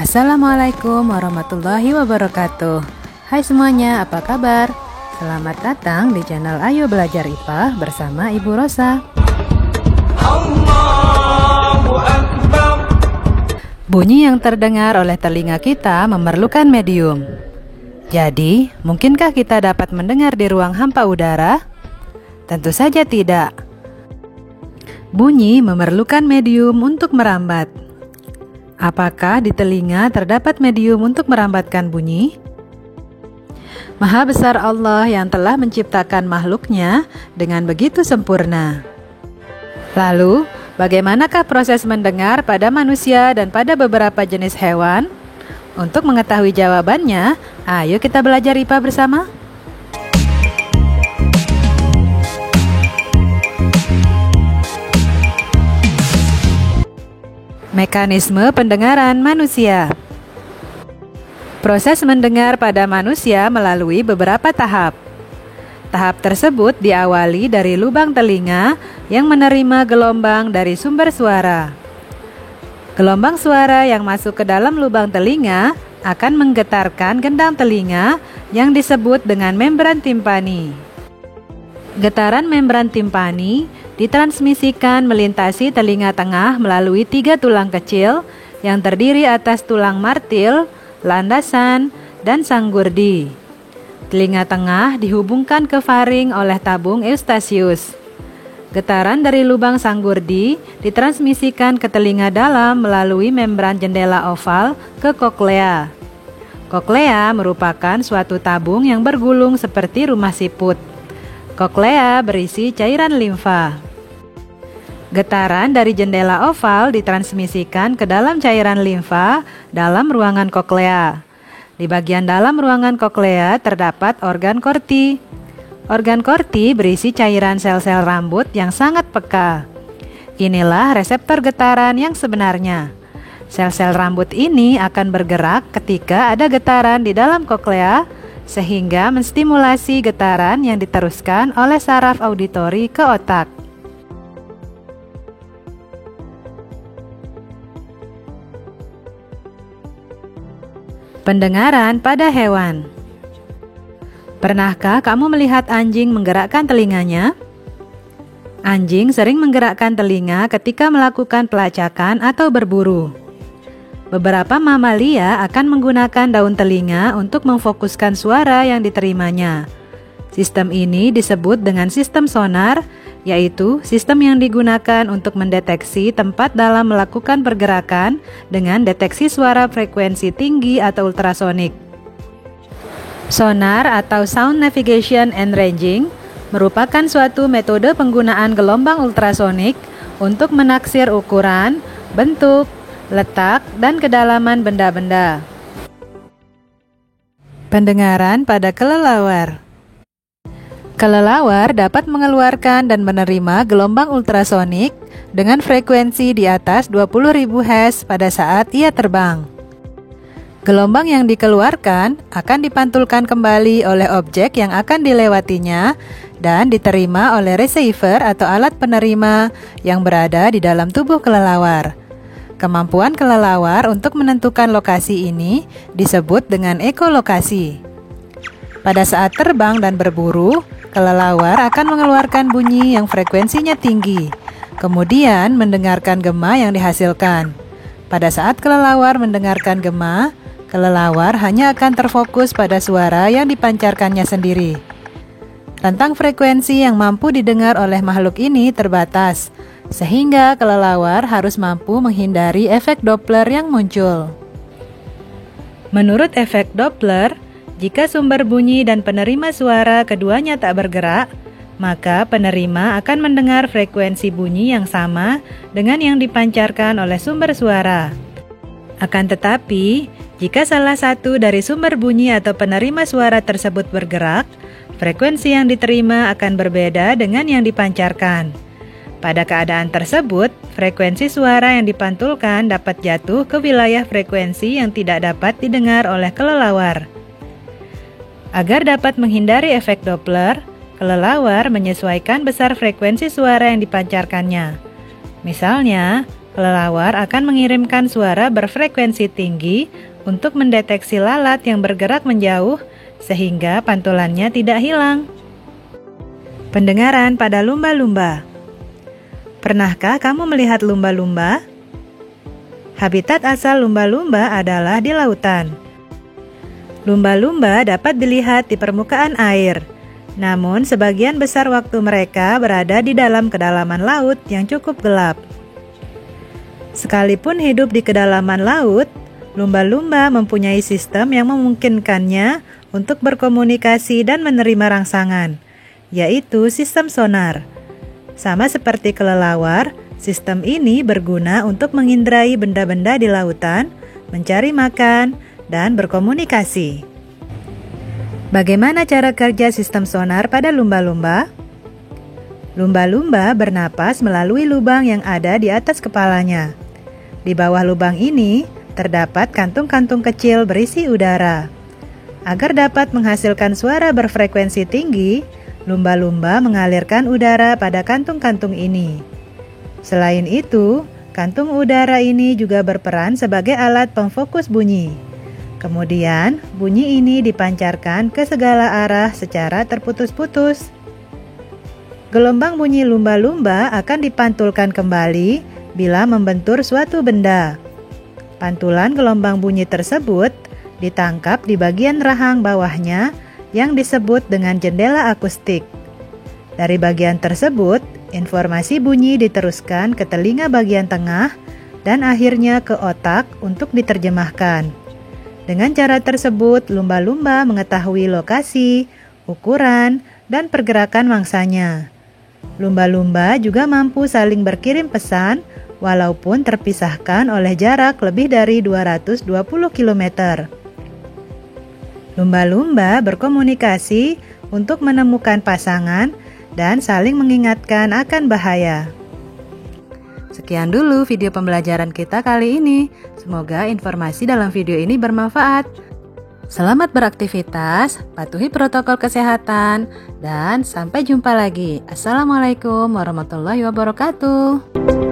Assalamualaikum warahmatullahi wabarakatuh. Hai semuanya, apa kabar? Selamat datang di channel Ayo Belajar IPA bersama Ibu Rosa. Allahu Akbar. Bunyi yang terdengar oleh telinga kita memerlukan medium. Jadi, mungkinkah kita dapat mendengar di ruang hampa udara? Tentu saja tidak. Bunyi memerlukan medium untuk merambat. Apakah di telinga terdapat medium untuk merambatkan bunyi? Maha besar Allah yang telah menciptakan makhluknya dengan begitu sempurna. Lalu, bagaimanakah proses mendengar pada manusia dan pada beberapa jenis hewan? Untuk mengetahui jawabannya, ayo kita belajar IPA bersama. Mekanisme pendengaran manusia. Proses mendengar pada manusia melalui beberapa tahap. Tahap tersebut diawali dari lubang telinga yang menerima gelombang dari sumber suara. Gelombang suara yang masuk ke dalam lubang telinga akan menggetarkan gendang telinga yang disebut dengan membran timpani. Getaran membran timpani ditransmisikan melintasi telinga tengah melalui 3 tulang kecil yang terdiri atas tulang martil, landasan, dan sanggurdi. Telinga tengah dihubungkan ke faring oleh tabung eustachius. Getaran dari lubang sanggurdi ditransmisikan ke telinga dalam melalui membran jendela oval ke koklea. Koklea merupakan suatu tabung yang bergulung seperti rumah siput. Koklea berisi cairan limfa. Getaran dari jendela oval ditransmisikan ke dalam cairan limfa dalam ruangan koklea. Di bagian dalam ruangan koklea terdapat organ korti. Organ korti berisi cairan sel-sel rambut yang sangat peka. Inilah reseptor getaran yang sebenarnya. Sel-sel rambut ini akan bergerak ketika ada getaran di dalam koklea, sehingga menstimulasi getaran yang diteruskan oleh saraf auditori ke otak. Pendengaran pada hewan. Pernahkah kamu melihat anjing menggerakkan telinganya? Anjing sering menggerakkan telinga ketika melakukan pelacakan atau berburu. Beberapa mamalia akan menggunakan daun telinga untuk memfokuskan suara yang diterimanya. Sistem ini disebut dengan sistem sonar, yaitu sistem yang digunakan untuk mendeteksi tempat dalam melakukan pergerakan dengan deteksi suara frekuensi tinggi atau ultrasonik. Sonar atau Sound Navigation and Ranging merupakan suatu metode penggunaan gelombang ultrasonik untuk menaksir ukuran, bentuk, letak, dan kedalaman benda-benda. Pendengaran pada kelelawar. Kelelawar dapat mengeluarkan dan menerima gelombang ultrasonik dengan frekuensi di atas 20.000 Hz pada saat ia terbang. Gelombang yang dikeluarkan akan dipantulkan kembali oleh objek yang akan dilewatinya dan diterima oleh receiver atau alat penerima yang berada di dalam tubuh kelelawar. Kemampuan kelelawar untuk menentukan lokasi ini disebut dengan ekolokasi. Pada saat terbang dan berburu, kelelawar akan mengeluarkan bunyi yang frekuensinya tinggi, kemudian mendengarkan gema yang dihasilkan. Pada saat kelelawar mendengarkan gema, kelelawar hanya akan terfokus pada suara yang dipancarkannya sendiri. Rentang frekuensi yang mampu didengar oleh makhluk ini terbatas, sehingga kelelawar harus mampu menghindari efek Doppler yang muncul. Menurut efek Doppler, jika sumber bunyi dan penerima suara keduanya tak bergerak, maka penerima akan mendengar frekuensi bunyi yang sama dengan yang dipancarkan oleh sumber suara. Akan tetapi, jika salah satu dari sumber bunyi atau penerima suara tersebut bergerak, frekuensi yang diterima akan berbeda dengan yang dipancarkan. Pada keadaan tersebut, frekuensi suara yang dipantulkan dapat jatuh ke wilayah frekuensi yang tidak dapat didengar oleh kelelawar. Agar dapat menghindari efek Doppler, kelelawar menyesuaikan besar frekuensi suara yang dipancarkannya. Misalnya, Kelelawar akan mengirimkan suara berfrekuensi tinggi untuk mendeteksi lalat yang bergerak menjauh sehingga pantulannya tidak hilang. Pendengaran pada lumba-lumba. Pernahkah kamu melihat lumba-lumba? Habitat asal lumba-lumba adalah di lautan. Lumba-lumba dapat dilihat di permukaan air, namun sebagian besar waktu mereka berada di dalam kedalaman laut yang cukup gelap. Sekalipun hidup di kedalaman laut, lumba-lumba mempunyai sistem yang memungkinkannya untuk berkomunikasi dan menerima rangsangan, yaitu sistem sonar. Sama seperti kelelawar, sistem ini berguna untuk mengindrai benda-benda di lautan, mencari makan, dan berkomunikasi. Bagaimana cara kerja sistem sonar pada lumba-lumba? Lumba-lumba bernapas melalui lubang yang ada di atas kepalanya. Di bawah lubang ini terdapat kantung-kantung kecil berisi udara. Agar dapat menghasilkan suara berfrekuensi tinggi, lumba-lumba mengalirkan udara pada kantung-kantung ini. Selain itu, kantung udara ini juga berperan sebagai alat pemfokus bunyi. Kemudian, bunyi ini dipancarkan ke segala arah secara terputus-putus. Gelombang bunyi lumba-lumba akan dipantulkan kembali bila membentur suatu benda. Pantulan gelombang bunyi tersebut ditangkap di bagian rahang bawahnya yang disebut dengan jendela akustik. Dari bagian tersebut, informasi bunyi diteruskan ke telinga bagian tengah dan akhirnya ke otak untuk diterjemahkan. Dengan cara tersebut, lumba-lumba mengetahui lokasi, ukuran, dan pergerakan mangsanya. Lumba-lumba juga mampu saling berkirim pesan walaupun terpisahkan oleh jarak lebih dari 220 km. Lumba-lumba berkomunikasi untuk menemukan pasangan dan saling mengingatkan akan bahaya. Sekian dulu video pembelajaran kita kali ini. Semoga informasi dalam video ini bermanfaat. Selamat beraktivitas, patuhi protokol kesehatan, dan sampai jumpa lagi. Assalamualaikum warahmatullahi wabarakatuh.